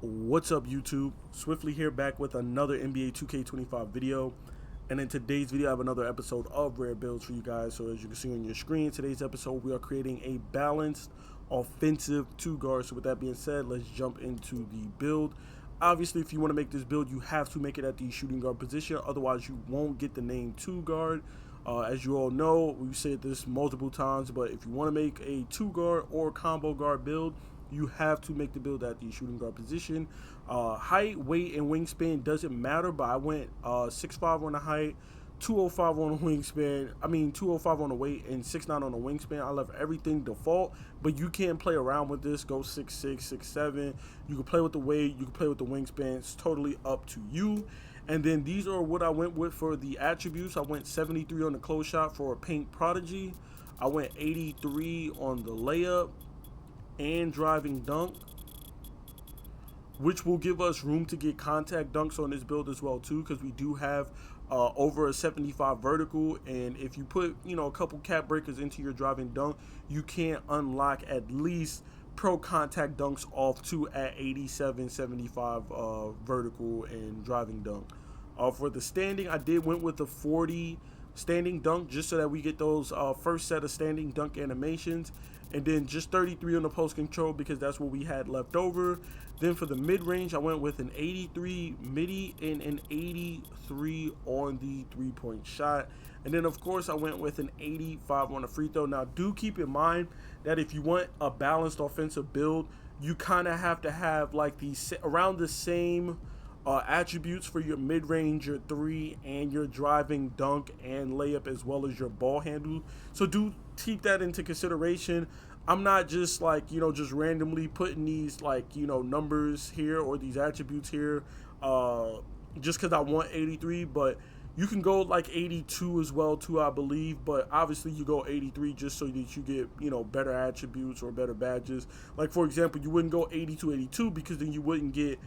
What's up, YouTube? Swiftly here, back with another NBA 2K25 video. And in today's video, I have another episode of Rare Builds for you guys. So as you can see on your screen, today's episode, we are creating a balanced offensive two guard. So with that being said, let's jump into the build. Obviously, if you want to make this build, you have to make it at the shooting guard position. Otherwise, you won't get the name two guard. As you all know, we've said this multiple times, but if you want to make a two guard or combo guard build, you have to make the build at the shooting guard position. Height, weight, and wingspan doesn't matter, but I went 6'5" on the height, 205 on the wingspan. 205 on the weight and 6'9" on the wingspan. I left everything default, but you can play around with this. Go 6'6", 6'7". You can play with the weight. You can play with the wingspan. It's totally up to you. And then these are what I went with for the attributes. I went 73 on the close shot for a paint prodigy. I went 83 on the layup and driving dunk, which will give us room to get contact dunks on this build as well too, because we do have over a 75 vertical, and if you put a couple cap breakers into your driving dunk, you can unlock at least pro contact dunks off to at 87, 75 vertical and driving dunk. For the standing, I went with the 40 standing dunk just so that we get those first set of standing dunk animations, and then just 33 on the post control because that's what we had left over. Then for the mid-range, I went with an 83 midi and an 83 on the three-point shot. And then, of course, I went with an 85 on the free throw. Now, do keep in mind that if you want a balanced offensive build, you kind of have to have like around the same attributes for your mid-range, your three, and your driving dunk and layup, as well as your ball handle. So do keep that into consideration. I'm not just just randomly putting these numbers here or these attributes here just because I want 83, but you can go like 82 as well too, I believe, but obviously you go 83 just so that you get better attributes or better badges. Like, for example, you wouldn't go 82 because then you wouldn't get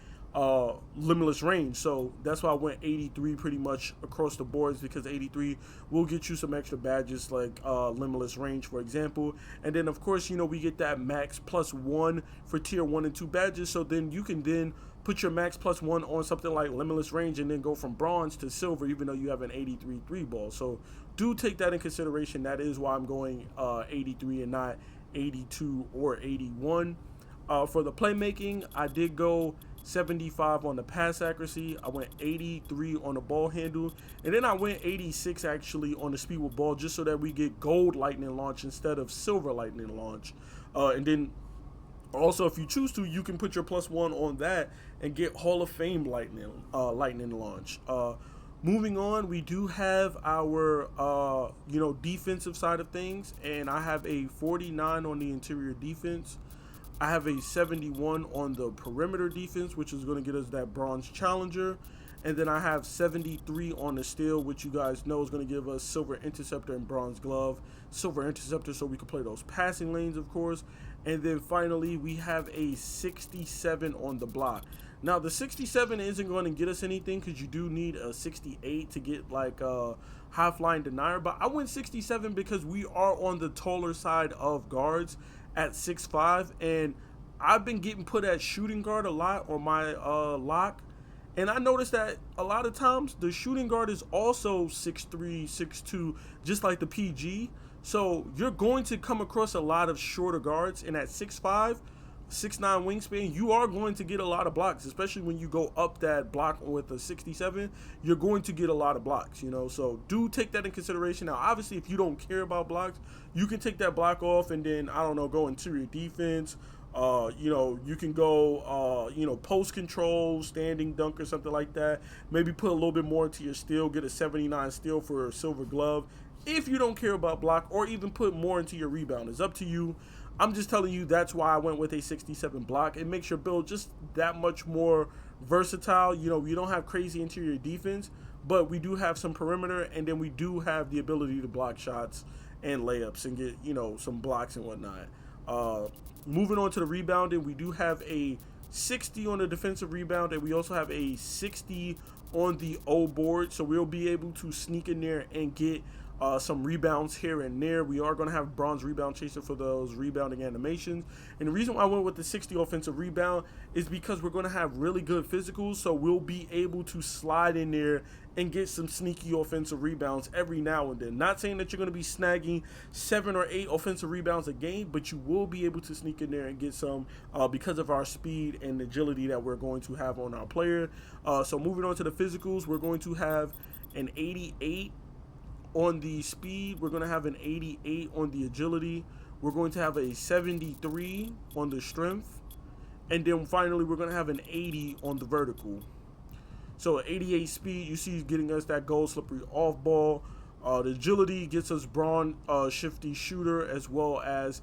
limitless range. So that's why I went 83 pretty much across the boards, because 83 will get you some extra badges like limitless range, for example. And then of course we get that max +1 for tier 1 and 2 badges, so then you can then put your max +1 on something like limitless range and then go from bronze to silver, even though you have an 83 3 ball. So do take that in consideration. That is why I'm going 83 and not 82 or 81. For the playmaking, I did go 75 on the pass accuracy. I went 83 on the ball handle, and then I went 86 actually on the speed with ball, just so that we get gold lightning launch instead of silver lightning launch. And then also, if you choose to, you can put your +1 on that and get Hall of Fame lightning launch. Moving on, we do have our defensive side of things, and I have a 49 on the interior defense. I have a 71 on the perimeter defense, which is going to get us that bronze challenger. And then I have 73 on the steal, which you guys know is going to give us silver interceptor and bronze glove. Silver interceptor so we can play those passing lanes, of course. And then finally, we have a 67 on the block. Now, the 67 isn't going to get us anything because you do need a 68 to get like a high flying denier. But I went 67 because we are on the taller side of guards at 6'5", and I've been getting put at shooting guard a lot on my lock, and I noticed that a lot of times the shooting guard is also 6'3", 6'2", just like the PG. So you're going to come across a lot of shorter guards, and at 6'5", 6'9" wingspan, you are going to get a lot of blocks, especially when you go up that block with a 67. You're going to get a lot of blocks, so do take that in consideration. Now, obviously, if you don't care about blocks, you can take that block off and then, I don't know, go interior defense. You can go, post control, standing dunk or something like that. Maybe put a little bit more into your steal, get a 79 steal for a silver glove if you don't care about block, or even put more into your rebound. It's up to you. I'm just telling you that's why I went with a 67 block. It makes your build just that much more versatile. We don't have crazy interior defense, but we do have some perimeter, and then we do have the ability to block shots and layups and get, some blocks and whatnot. Moving on to the rebounding, we do have a 60 on the defensive rebound, and we also have a 60 on the O board, so we'll be able to sneak in there and get some rebounds here and there. We are going to have bronze rebound chaser for those rebounding animations. And the reason why I went with the 60 offensive rebound is because we're going to have really good physicals, so we'll be able to slide in there and get some sneaky offensive rebounds every now and then. Not saying that you're going to be snagging 7 or 8 offensive rebounds a game, but you will be able to sneak in there and get some because of our speed and agility that we're going to have on our player. So moving on to the physicals, we're going to have an 88 on the speed. We're going to have an 88 on the agility. We're going to have a 73 on the strength. And then finally, we're going to have an 80 on the vertical. So 88 speed, you see, getting us that gold slippery off ball. The agility gets us bronze shifty shooter as well as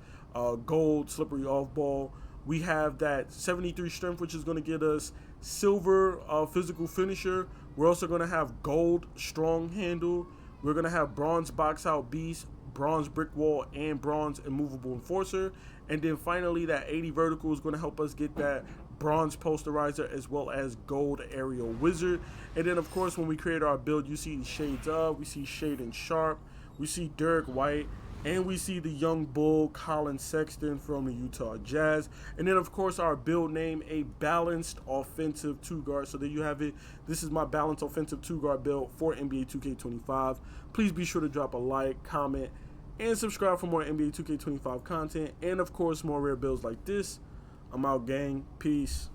gold slippery off ball. We have that 73 strength, which is going to get us silver physical finisher. We're also going to have gold strong handle. We're going to have bronze box out beast, bronze brick wall, and bronze immovable enforcer. And then finally, that 80 vertical is going to help us get that bronze posterizer as well as gold aerial wizard. And then, of course, when we create our build, you see shades of, we see Shaedon Sharpe, we see Derek White, and we see the young bull Colin Sexton from the Utah Jazz. And then, of course, our build name, a balanced offensive 2-guard. So there you have it. This is my balanced offensive 2-guard build for NBA 2K25. Please be sure to drop a like, comment, and subscribe for more NBA 2K25 content. And, of course, more rare builds like this. I'm out, gang. Peace.